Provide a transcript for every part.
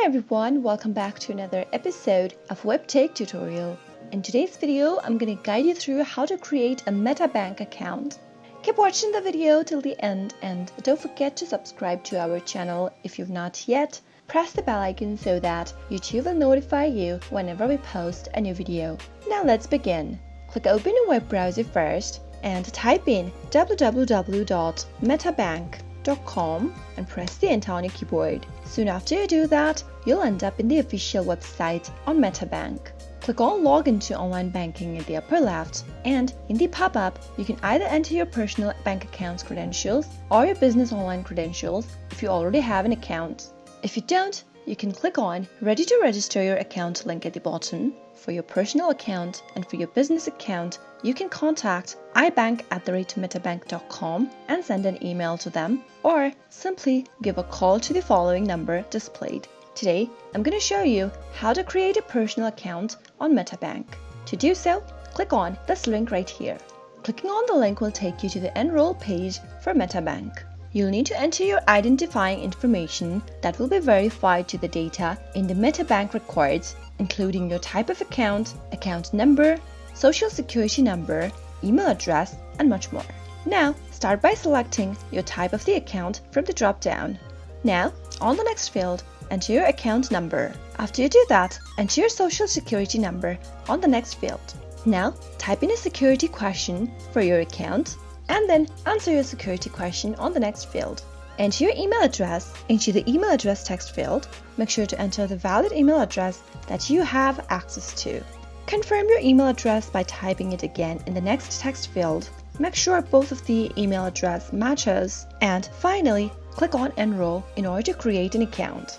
Hi everyone, welcome back to another episode of WebTech tutorial. In today's video, I'm going to guide you through how to create a MetaBank account. Keep watching the video till the end and don't forget to subscribe to our channel if you've not yet. Press the bell icon so that YouTube will notify you whenever we post a new video. Now let's begin. Click open a web browser first and type in www.metabank.com and press the enter on your keyboard. Soon after you do that, you'll end up in the official website on MetaBank. Click on Log into Online Banking in the upper left, and in the pop-up, you can either enter your personal bank account's credentials or your business online credentials if you already have an account. If you don't, you can click on Ready to Register Your Account link at the bottom. For your personal account and for your business account, you can contact ibank@metabank.com and send an email to them, or simply give a call to the following number displayed. Today, I'm going to show you how to create a personal account on MetaBank. To do so, click on this link right here. Clicking on the link will take you to the Enroll page for MetaBank. You'll need to enter your identifying information that will be verified to the data in the MetaBank records, including your type of account, account number, social security number, email address, and much more. Now, start by selecting your type of the account from the drop-down. Now, on the next field, enter your account number. After you do that, enter your social security number on the next field. Now, type in a security question for your account, and then answer your security question on the next field. Enter your email address into the email address text field. Make sure to enter the valid email address that you have access to. Confirm your email address by typing it again in the next text field. Make sure both of the email address matches, and finally, click on Enroll in order to create an account.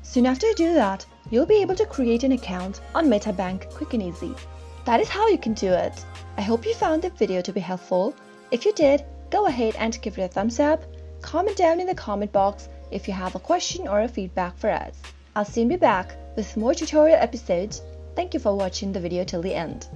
Soon after you do that, you'll be able to create an account on MetaBank quick and easy. That is how you can do it. I hope you found the video to be helpful. If you did, go ahead and give it a thumbs up. Comment down in the comment box if you have a question or a feedback for us. I'll soon be back with more tutorial episodes. Thank you for watching the video till the end.